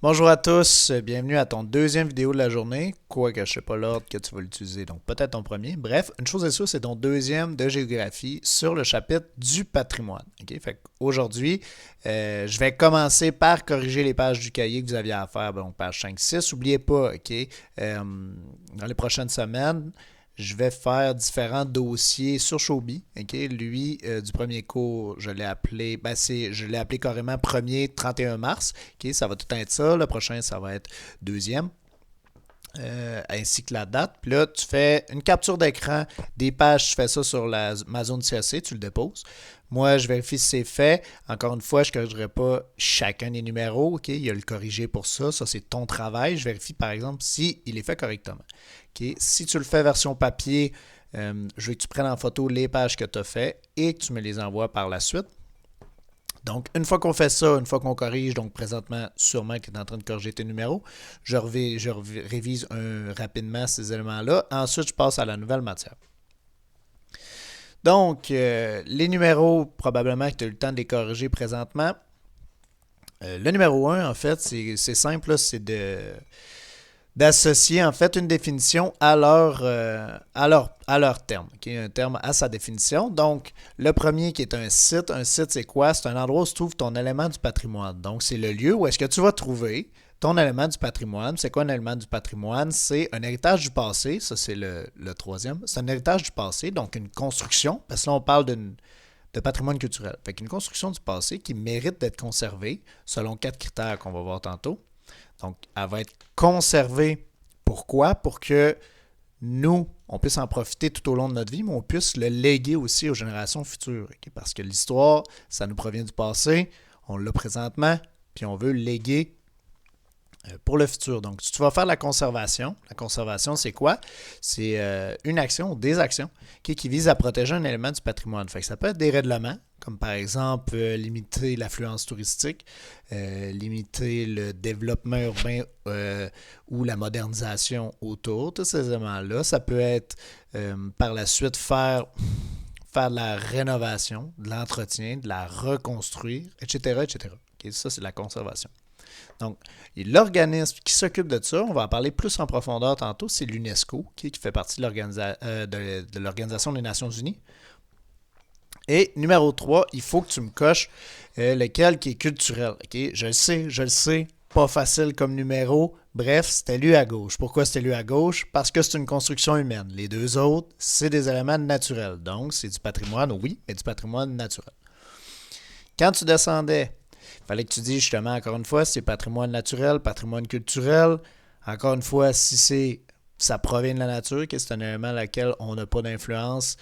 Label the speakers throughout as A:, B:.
A: Bonjour à tous, bienvenue à ton deuxième vidéo de la journée, quoique je ne sais pas l'ordre que tu vas l'utiliser, donc peut-être ton premier. Bref, une chose est sûre, c'est ton deuxième de géographie sur le chapitre du patrimoine. Ok? Fait qu'aujourd'hui, je vais commencer par corriger les pages du cahier que vous aviez à faire, donc page 5-6. N'oubliez pas, ok, dans les prochaines semaines, je vais faire différents dossiers sur Shobi. Okay? Lui, du premier cours, je l'ai appelé carrément premier 31 mars. Okay? Ça va tout être ça. Le prochain, ça va être deuxième. Ainsi que la date. Puis là, tu fais une capture d'écran des pages, tu fais ça sur ma zone CAC, tu le déposes. Moi, je vérifie si c'est fait. Encore une fois, je ne corrigerai pas chacun des numéros. Okay? Il y a le corriger pour ça. Ça, c'est ton travail. Je vérifie, par exemple, s'il est fait correctement. Okay? Si tu le fais version papier, je veux que tu prennes en photo les pages que tu as fait et que tu me les envoies par la suite. Donc, une fois qu'on fait ça, une fois qu'on corrige, donc présentement, sûrement que tu es en train de corriger tes numéros, je révise rapidement ces éléments-là. Ensuite, je passe à la nouvelle matière. Donc, les numéros, probablement que tu as eu le temps de les corriger présentement. Le numéro 1, en fait, c'est simple, c'est d'associer en fait une définition à leur terme, okay? Un terme à sa définition. Donc, le premier qui est un site c'est quoi? C'est un endroit où se trouve ton élément du patrimoine. Donc, c'est le lieu où est-ce que tu vas trouver ton élément du patrimoine. C'est quoi un élément du patrimoine? C'est un héritage du passé, ça c'est le troisième. C'est un héritage du passé, donc une construction, parce que là on parle de patrimoine culturel. Fait qu'une construction du passé qui mérite d'être conservée selon 4 critères qu'on va voir tantôt. Donc, elle va être conservée. Pourquoi? Pour que nous, on puisse en profiter tout au long de notre vie, mais on puisse le léguer aussi aux générations futures. Okay? Parce que l'histoire, ça nous provient du passé, on l'a présentement, puis on veut le léguer pour le futur. Donc, si tu vas faire la conservation c'est quoi? C'est une action ou des actions qui visent à protéger un élément du patrimoine. Fait que ça peut être des règlements, comme par exemple limiter l'affluence touristique, limiter le développement urbain ou la modernisation autour. Tous ces éléments-là, ça peut être par la suite faire de la rénovation, de l'entretien, de la reconstruire, etc., etc. Okay, ça, c'est la conservation. Donc, l'organisme qui s'occupe de ça, on va en parler plus en profondeur tantôt, c'est l'UNESCO, qui fait partie de l'Organisation des Nations Unies. Et numéro 3, il faut que tu me coches lequel qui est culturel. Okay? Je le sais, pas facile comme numéro. Bref, c'était lu à gauche. Pourquoi c'était lu à gauche? Parce que c'est une construction humaine. Les deux autres, c'est des éléments naturels. Donc, c'est du patrimoine, oui, mais du patrimoine naturel. Quand tu descendais, il fallait que tu dises justement, encore une fois, si c'est patrimoine naturel, patrimoine culturel. Encore une fois, si ça provient de la nature, que c'est un élément à laquelle on n'a pas d'influence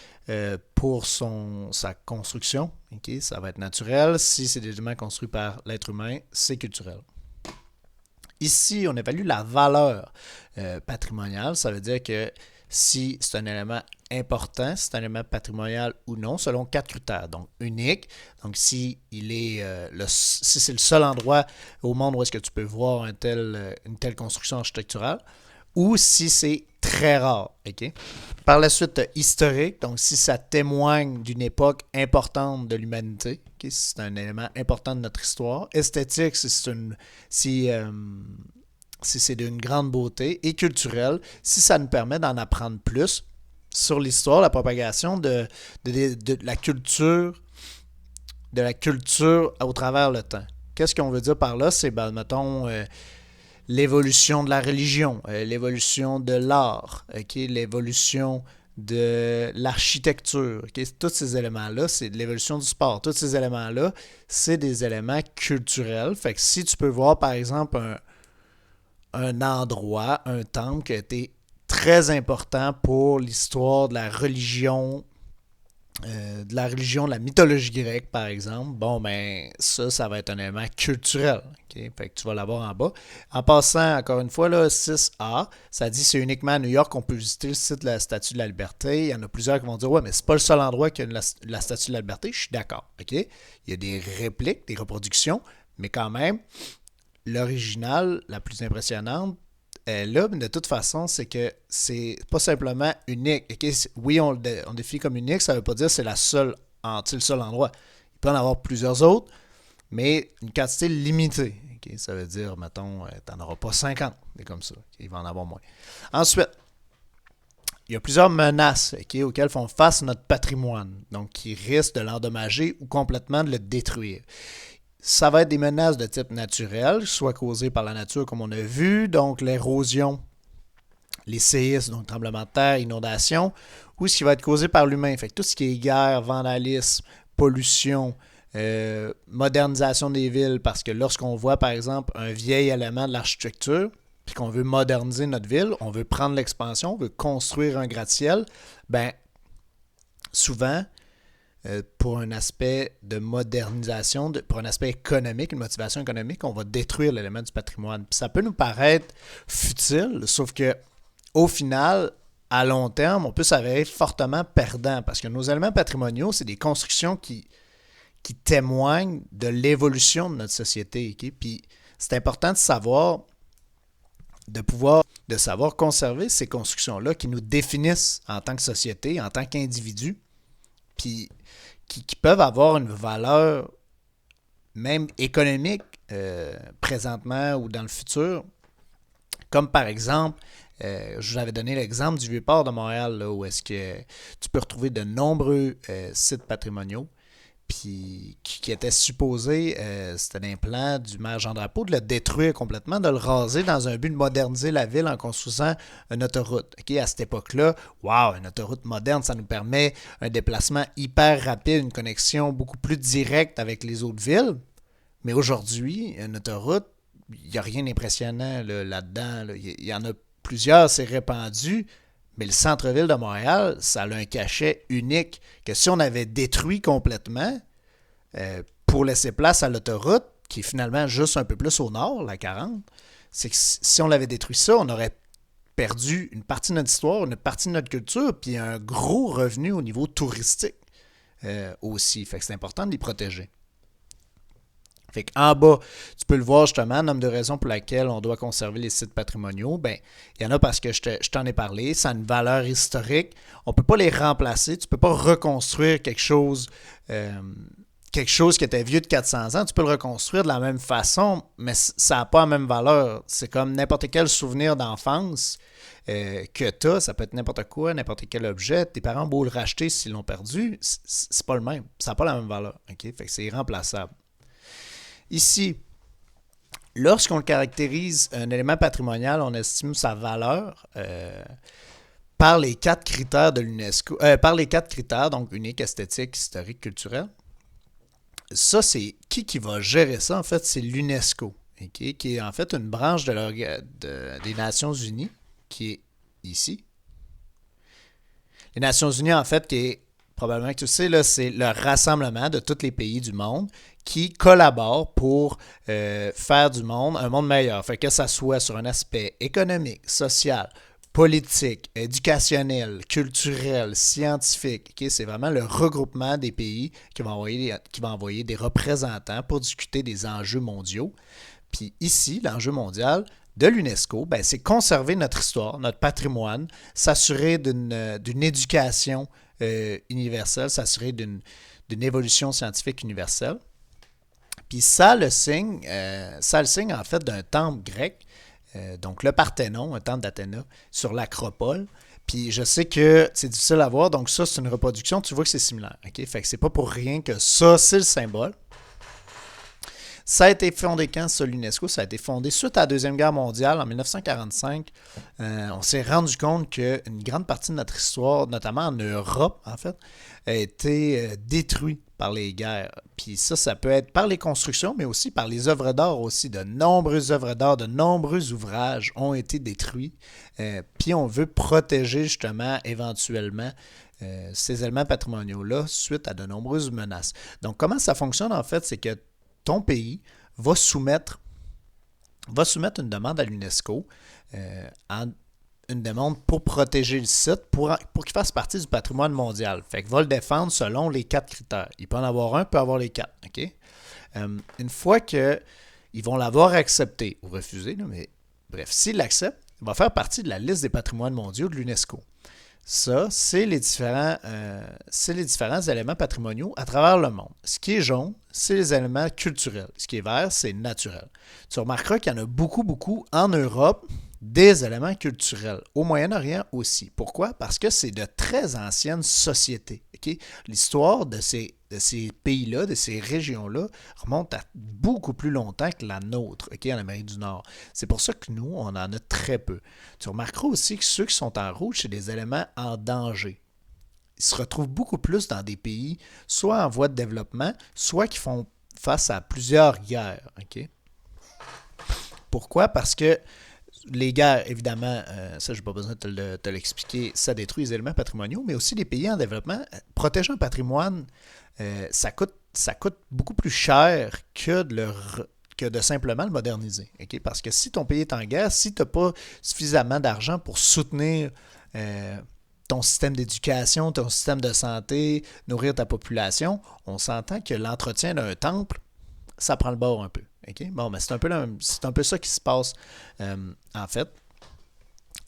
A: pour sa construction, okay? Ça va être naturel. Si c'est des éléments construits par l'être humain, c'est culturel. Ici, on évalue la valeur patrimoniale. Ça veut dire que si c'est un élément important, si c'est un élément patrimonial ou non, selon 4 critères. Donc, unique. Donc, si c'est le seul endroit au monde où est-ce que tu peux voir une telle construction architecturale, ou si c'est très rare. Okay? Par la suite, historique, donc si ça témoigne d'une époque importante de l'humanité, okay? Si c'est un élément important de notre histoire. Esthétique, si c'est d'une grande beauté. Et culturel, si ça nous permet d'en apprendre plus sur l'histoire, la propagation de la culture, au travers le temps. Qu'est-ce qu'on veut dire par là? C'est, mettons, l'évolution de la religion, l'évolution de l'art, okay? L'évolution de l'architecture. Okay? Tous ces éléments-là, c'est de l'évolution du sport. Tous ces éléments-là, c'est des éléments culturels. Fait que si tu peux voir, par exemple, un endroit, un temple qui a été très important pour l'histoire de la religion, de la mythologie grecque, par exemple, bon, ben, ça va être un élément culturel. Okay? Fait que tu vas l'avoir en bas. En passant, encore une fois, là, 6A, ça dit c'est uniquement à New York qu'on peut visiter le site de la Statue de la Liberté. Il y en a plusieurs qui vont dire, ouais, mais c'est pas le seul endroit qu'il y a la Statue de la Liberté. Je suis d'accord. Okay? Il y a des répliques, des reproductions, mais quand même, l'original, la plus impressionnante, là, de toute façon, c'est que c'est pas simplement unique. Okay? Oui, on définit comme unique, ça veut pas dire que c'est le seul endroit. Il peut en avoir plusieurs autres, mais une quantité limitée. Okay? Ça veut dire, mettons, tu n'en auras pas 50, c'est comme ça. Okay? Il va en avoir moins. Ensuite, il y a plusieurs menaces auxquelles font face notre patrimoine, donc qui risquent de l'endommager ou complètement de le détruire. Ça va être des menaces de type naturel, soit causées par la nature comme on a vu, donc l'érosion, les séismes, donc tremblements de terre, inondations, ou ce qui va être causé par l'humain. Fait que tout ce qui est guerre, vandalisme, pollution, modernisation des villes, parce que lorsqu'on voit par exemple un vieil élément de l'architecture, puis qu'on veut moderniser notre ville, on veut prendre l'expansion, on veut construire un gratte-ciel, ben souvent, pour un aspect de modernisation, pour un aspect économique, une motivation économique, on va détruire l'élément du patrimoine. Puis ça peut nous paraître futile, sauf que au final, à long terme, on peut s'avérer fortement perdant, parce que nos éléments patrimoniaux, c'est des constructions qui témoignent de l'évolution de notre société. Okay? Puis c'est important de savoir conserver ces constructions-là qui nous définissent en tant que société, en tant qu'individu, puis qui peuvent avoir une valeur même économique présentement ou dans le futur, comme par exemple, je vous avais donné l'exemple du Vieux-Port de Montréal, là, où est-ce que tu peux retrouver de nombreux sites patrimoniaux, puis qui était supposé, c'était un plan du maire Jean Drapeau, de le détruire complètement, de le raser dans un but de moderniser la ville en construisant une autoroute. Okay? À cette époque-là, wow, une autoroute moderne, ça nous permet un déplacement hyper rapide, une connexion beaucoup plus directe avec les autres villes. Mais aujourd'hui, une autoroute, il n'y a rien d'impressionnant là-dedans. Là. Il y en a plusieurs, c'est répandu. Mais le centre-ville de Montréal, ça a un cachet unique que si on avait détruit complètement pour laisser place à l'autoroute, qui est finalement juste un peu plus au nord, la 40, c'est que si on l'avait détruit ça, on aurait perdu une partie de notre histoire, une partie de notre culture, puis un gros revenu au niveau touristique aussi. Fait que c'est important de les protéger. Fait qu'en bas, tu peux le voir justement, nombre de raisons pour lesquelles on doit conserver les sites patrimoniaux. Ben, il y en a parce que je t'en ai parlé, ça a une valeur historique. On ne peut pas les remplacer, tu ne peux pas reconstruire quelque chose qui était vieux de 400 ans. Tu peux le reconstruire de la même façon, mais ça n'a pas la même valeur. C'est comme n'importe quel souvenir d'enfance que tu as, ça peut être n'importe quoi, n'importe quel objet. Tes parents, beau le racheter s'ils l'ont perdu, c'est pas le même. Ça n'a pas la même valeur. Okay? Fait que c'est irremplaçable. Ici, lorsqu'on caractérise un élément patrimonial, on estime sa valeur par les 4 critères de l'UNESCO, par les 4 critères, donc unique, esthétique, historique, culturel. Ça, c'est qui va gérer ça? En fait, c'est l'UNESCO, okay, qui est en fait une branche des Nations Unies, qui est ici. Les Nations Unies, en fait, qui est probablement que tu sais, là, c'est le rassemblement de tous les pays du monde qui collaborent pour faire du monde un monde meilleur. Fait que ça soit sur un aspect économique, social, politique, éducationnel, culturel, scientifique. Okay? C'est vraiment le regroupement des pays qui va envoyer des représentants pour discuter des enjeux mondiaux. Puis ici, l'enjeu mondial de l'UNESCO, ben, c'est conserver notre histoire, notre patrimoine, s'assurer d'une éducation universelle, s'assurer d'une évolution scientifique universelle. Puis ça le signe en fait d'un temple grec, donc le Parthénon, un temple d'Athéna, sur l'Acropole. Puis je sais que c'est difficile à voir, donc ça c'est une reproduction, tu vois que c'est similaire. Okay? Fait que c'est pas pour rien que ça, c'est le symbole. Ça a été fondé quand, ça, l'UNESCO? Ça a été fondé suite à la Deuxième Guerre mondiale, en 1945. On s'est rendu compte qu'une grande partie de notre histoire, notamment en Europe, en fait, a été détruite par les guerres. Puis ça peut être par les constructions, mais aussi par les œuvres d'art aussi. De nombreuses œuvres d'art, de nombreux ouvrages ont été détruits. Puis on veut protéger justement, éventuellement, ces éléments patrimoniaux-là suite à de nombreuses menaces. Donc comment ça fonctionne, en fait, c'est que ton pays va soumettre une demande à l'UNESCO, une demande pour protéger le site, pour qu'il fasse partie du patrimoine mondial. Fait que va le défendre selon les 4 critères. Il peut en avoir un, il peut avoir les 4. Okay? Une fois qu'ils vont l'avoir accepté ou refusé, là, mais bref, s'ils l'acceptent, il va faire partie de la liste des patrimoines mondiaux de l'UNESCO. Ça, c'est les différents éléments patrimoniaux à travers le monde. Ce qui est jaune, c'est les éléments culturels. Ce qui est vert, c'est naturel. Tu remarqueras qu'il y en a beaucoup, beaucoup en Europe des éléments culturels. Au Moyen-Orient aussi. Pourquoi? Parce que c'est de très anciennes sociétés. Okay? L'histoire de ces pays-là, de ces régions-là, remonte à beaucoup plus longtemps que la nôtre, okay, en Amérique du Nord. C'est pour ça que nous, on en a très peu. Tu remarqueras aussi que ceux qui sont en rouge, c'est des éléments en danger. Ils se retrouvent beaucoup plus dans des pays, soit en voie de développement, soit qui font face à plusieurs guerres. Okay? Pourquoi? Parce que les guerres, évidemment, ça, je n'ai pas besoin de te l'expliquer, ça détruit les éléments patrimoniaux, mais aussi les pays en développement. Protéger un patrimoine, ça coûte beaucoup plus cher que de simplement le moderniser. Okay? Parce que si ton pays est en guerre, si tu n'as pas suffisamment d'argent pour soutenir ton système d'éducation, ton système de santé, nourrir ta population, on s'entend que l'entretien d'un temple, ça prend le bord un peu. Okay? Bon, mais c'est un peu ça qui se passe en fait,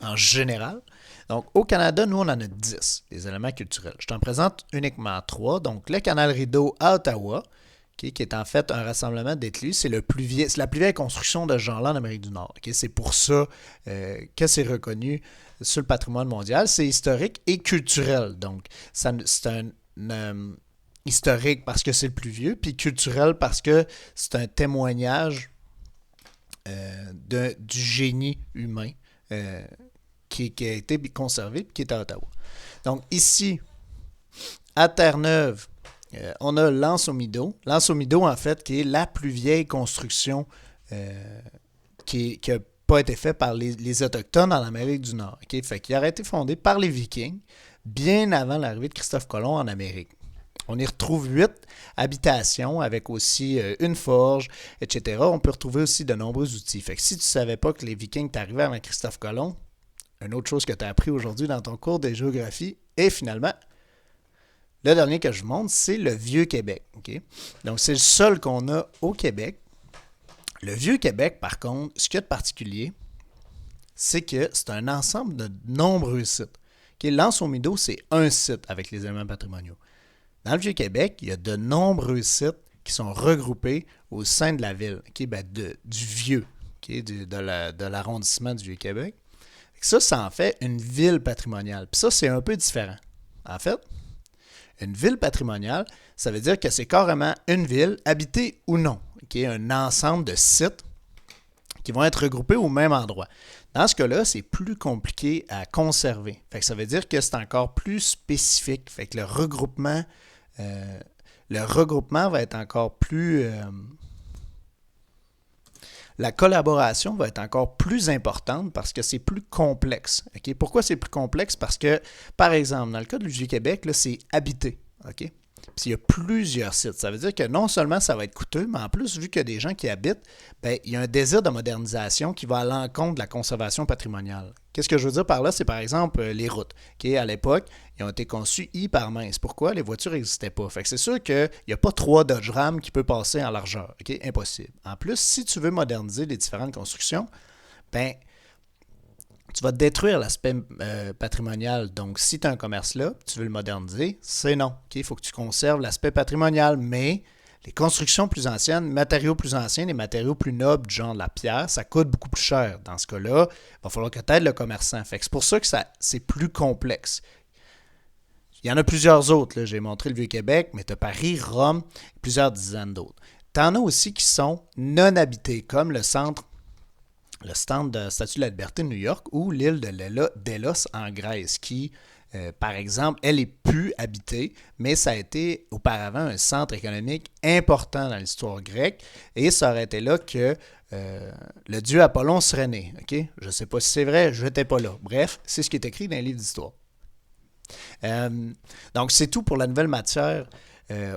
A: en général. Donc, au Canada, nous, on en a 10, des éléments culturels. Je t'en présente uniquement 3. Donc, le canal Rideau à Ottawa, okay, qui est en fait un rassemblement d'écluses. C'est la plus vieille construction de ce genre-là en Amérique du Nord. Okay? C'est pour ça que c'est reconnu sur le patrimoine mondial. C'est historique et culturel. Donc, c'est un historique parce que c'est le plus vieux, puis culturel parce que c'est un témoignage du génie humain qui a été conservé et qui est à Ottawa. Donc ici, à Terre-Neuve, on a l'Anse aux Meadows. L'Anse aux Meadows, en fait, qui est la plus vieille construction qui n'a pas été faite par les Autochtones en Amérique du Nord. Okay? Fait qu'il a été fondé par les Vikings bien avant l'arrivée de Christophe Colomb en Amérique. On y retrouve 8 habitations avec aussi une forge, etc. On peut retrouver aussi de nombreux outils. Fait que si tu ne savais pas que les Vikings étaient arrivés avant Christophe Colomb, une autre chose que tu as appris aujourd'hui dans ton cours de géographie, et finalement, le dernier que je montre, c'est le Vieux-Québec. Okay? Donc, c'est le seul qu'on a au Québec. Le Vieux-Québec, par contre, ce qu'il y a de particulier, c'est que c'est un ensemble de nombreux sites. Okay? L'Anse aux Meadows, c'est un site avec les éléments patrimoniaux. Dans le Vieux-Québec, il y a de nombreux sites qui sont regroupés au sein de la ville, okay? Du Vieux, okay? de l'arrondissement du Vieux-Québec. Ça en fait une ville patrimoniale. Puis ça, c'est un peu différent. En fait, une ville patrimoniale, ça veut dire que c'est carrément une ville, habitée ou non. Okay? Un ensemble de sites qui vont être regroupés au même endroit. Dans ce cas-là, c'est plus compliqué à conserver. Fait que ça veut dire que c'est encore plus spécifique. Fait que le regroupement va être encore plus... la collaboration va être encore plus importante parce que c'est plus complexe. Okay? Pourquoi c'est plus complexe? Parce que, par exemple, dans le cas du Vieux-Québec, là, c'est habité. Okay? Puis il y a plusieurs sites. Ça veut dire que non seulement ça va être coûteux, mais en plus, vu qu'il y a des gens qui habitent, ben, il y a un désir de modernisation qui va à l'encontre de la conservation patrimoniale. Qu'est-ce que je veux dire par là? C'est par exemple les routes. Okay? À l'époque, ils ont été conçues hyper minces. Pourquoi? Les voitures n'existaient pas. Fait que c'est sûr qu'il n'y a pas 3 Dodge Ram qui peut passer en largeur. Okay? Impossible. En plus, si tu veux moderniser les différentes constructions, ben tu vas détruire l'aspect patrimonial. Donc, si tu as un commerce là, tu veux le moderniser, c'est non. Il faut que tu conserves l'aspect patrimonial, mais les constructions plus anciennes, les matériaux plus anciens, les matériaux plus nobles, genre la pierre, ça coûte beaucoup plus cher. Dans ce cas-là, il va falloir que tu aides le commerçant. Fait que c'est pour ça que c'est plus complexe. Il y en a plusieurs autres. Là. J'ai montré le Vieux-Québec, mais tu as Paris, Rome, plusieurs dizaines d'autres. Tu en as aussi qui sont non habités, comme le stand de la Statue de la Liberté de New York ou l'île de Délos en Grèce, qui, par exemple, elle est plus habitée, mais ça a été auparavant un centre économique important dans l'histoire grecque, et ça aurait été là que le dieu Apollon serait né. Okay? Je ne sais pas si c'est vrai, je n'étais pas là. Bref, c'est ce qui est écrit dans les livres d'histoire. Donc, c'est tout pour la nouvelle matière.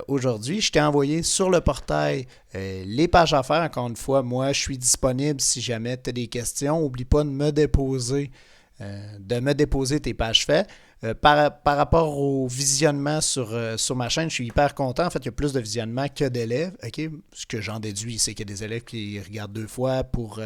A: Aujourd'hui, je t'ai envoyé sur le portail les pages à faire. Encore une fois, moi, je suis disponible si jamais tu as des questions. N'oublie pas de me déposer tes pages faites. Par rapport au visionnement sur ma chaîne, je suis hyper content. En fait, il y a plus de visionnement que d'élèves. Okay? Ce que j'en déduis, c'est qu'il y a des élèves qui regardent 2 fois pour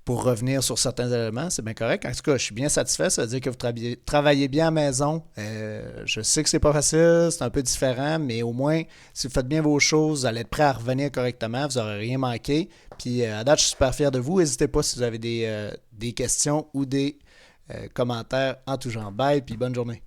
A: pour revenir sur certains éléments, c'est bien correct. En tout cas, je suis bien satisfait. Ça veut dire que vous travaillez bien à la maison. Je sais que c'est pas facile, c'est un peu différent, mais au moins, si vous faites bien vos choses, vous allez être prêt à revenir correctement, vous n'aurez rien manqué. Puis à date, je suis super fier de vous. N'hésitez pas si vous avez des questions ou des commentaires en tout genre. Bye, puis bonne journée.